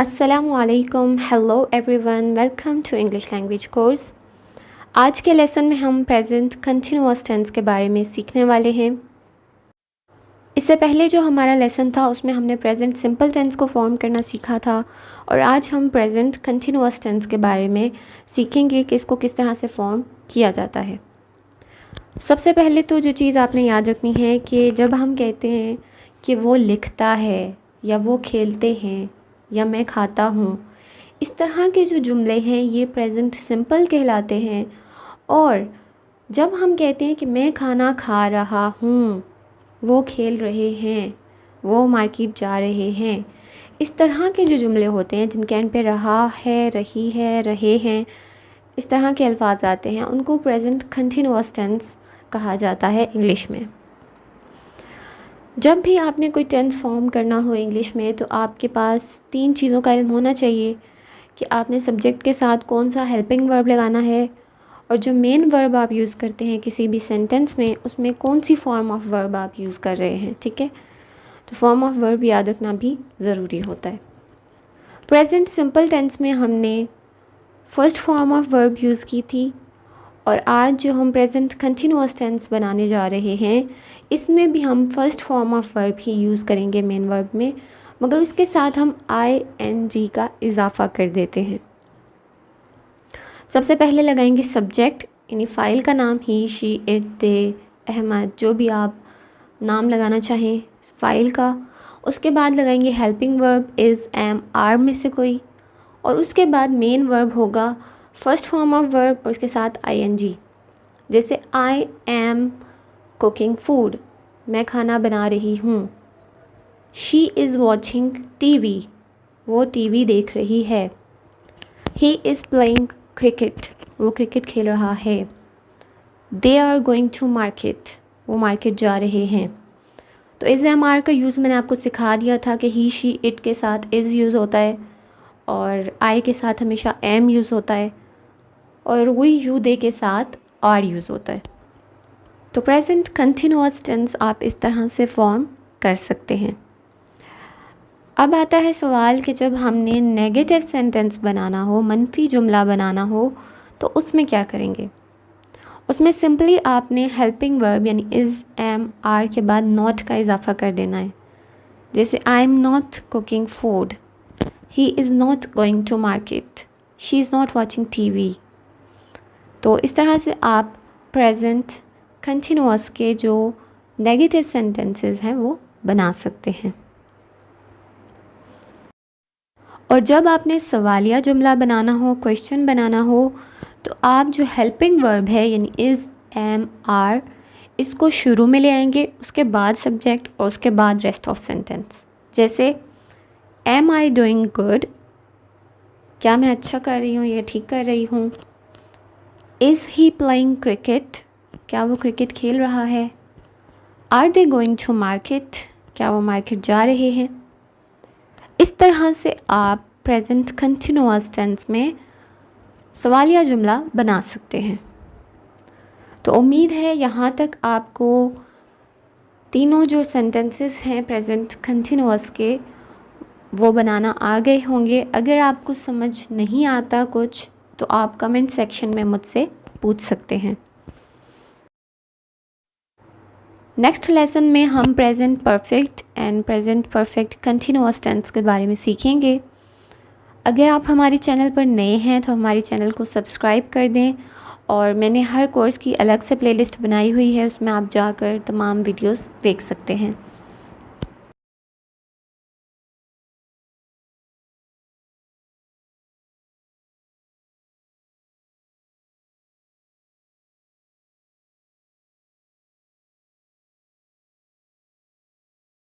अस्सलामुअलैकुम, hello everyone, welcome to English language course. आज के लेसन में हम प्रेजेंट कंटिन्यूअस टेंस के बारे में सीखने वाले हैं। इससे पहले जो हमारा लेसन था उसमें हमने प्रेजेंट सिंपल टेंस को फॉर्म करना सीखा था और आज हम प्रेजेंट कंटिन्यूअस टेंस के बारे में सीखेंगे कि इसको किस तरह से फॉर्म किया जाता है। सबसे पहले तो जो चीज़ आपने याद रखनी है कि जब हम कहते हैं कि वो लिखता है या वो खेलते हैं या मैं खाता हूँ, इस तरह के जो जुमले हैं ये प्रेजेंट सिंपल कहलाते हैं। और जब हम कहते हैं कि मैं खाना खा रहा हूँ, वो खेल रहे हैं, वो मार्केट जा रहे हैं, इस तरह के जो जुमले होते हैं जिनके एंड पे रहा है, रही है, रहे हैं, इस तरह के अल्फाज आते हैं, उनको प्रेजेंट कंटिन्यूअस टेंस कहा जाता है इंग्लिश में। जब भी आपने कोई टेंस फॉर्म करना हो इंग्लिश में तो आपके पास 3 चीज़ों का इल्म होना चाहिए कि आपने सब्जेक्ट के साथ कौन सा हेल्पिंग वर्ब लगाना है और जो मेन वर्ब आप यूज़ करते हैं किसी भी सेंटेंस में उसमें कौन सी फॉर्म ऑफ वर्ब आप यूज़ कर रहे हैं। ठीक है, तो फॉर्म ऑफ वर्ब याद रखना भी ज़रूरी होता है। प्रेजेंट सिंपल टेंस में हमने first form of verb use की थी और आज जो हम प्रेजेंट कंटिन्यूअस टेंस बनाने जा रहे हैं इसमें भी हम first form of verb he use करेंगे मेन वर्ब में, मगर उसके साथ हम ING का इजाफा कर देते हैं। सबसे पहले लगाएंगे सब्जेक्ट, यानी फ़ाइल का नाम ही, शी, इट, दे, अहमद, जो भी आप नाम लगाना चाहें फ़ाइल का। उसके बाद लगाएंगे helping verb, is, am, are में से कोई, और उसके बाद मेन वर्ब होगा फर्स्ट फॉर्म ऑफ वर्ब और उसके साथ ING। जैसे आई एम कुकिंग फूड, मैं खाना बना रही हूँ। शी इज़ वॉचिंग TV, वो TV देख रही है। ही इज़ प्लेइंग क्रिकेट, वो क्रिकेट खेल रहा है। They are going to market, वो मार्केट जा रहे हैं। तो इज़, एम, आर का यूज़ मैंने आपको सिखा दिया था कि ही, शी, इट के साथ इज़ यूज़ होता है और आई के साथ हमेशा एम यूज़ होता है और वही यू, दे के साथ आर यूज़ होता है। तो प्रेजेंट कंटिन्यूअस टेंस आप इस तरह से फॉर्म कर सकते हैं। अब आता है सवाल कि जब हमने नेगेटिव सेंटेंस बनाना हो, मनफी जुमला बनाना हो, तो उसमें क्या करेंगे। उसमें सिंपली आपने हेल्पिंग वर्ब यानी इज़, एम, आर के बाद नॉट का इजाफा कर देना है। जैसे I am not cooking food, he is not going to market, she is not watching TV। तो इस तरह से आप प्रेजेंट कंटिन्यूअस के जो नेगेटिव सेंटेंसेस हैं वो बना सकते हैं। और जब आपने सवालिया जुमला बनाना हो, क्वेश्चन बनाना हो, तो आप जो हेल्पिंग वर्ब है यानी इज़, एम, आर, इसको शुरू में ले आएंगे, उसके बाद सब्जेक्ट और उसके बाद रेस्ट ऑफ सेंटेंस। जैसे एम आई डूइंग गुड, क्या मैं अच्छा कर रही हूँ या ठीक कर रही हूँ। इज़ ही प्लेइंग क्रिकेट, क्या वो क्रिकेट खेल रहा है। Are they going to market, क्या वो मार्केट जा रहे हैं। इस तरह से आप प्रेजेंट कंटिन्यूअस टेंस में सवालिया जुमला बना सकते हैं। तो उम्मीद है यहाँ तक आपको तीनों जो सेंटेंसेस हैं प्रेजेंट कंटिन्यूअस के वो बनाना आ गए होंगे। अगर आपको समझ नहीं आता कुछ तो आप कमेंट सेक्शन में मुझसे पूछ सकते हैं। नेक्स्ट लेसन में हम present perfect and present perfect continuous tense के बारे में सीखेंगे। अगर आप हमारे चैनल पर नए हैं तो हमारे चैनल को सब्सक्राइब कर दें और मैंने हर कोर्स की अलग से प्लेलिस्ट बनाई हुई है, उसमें आप जाकर तमाम वीडियोस देख सकते हैं।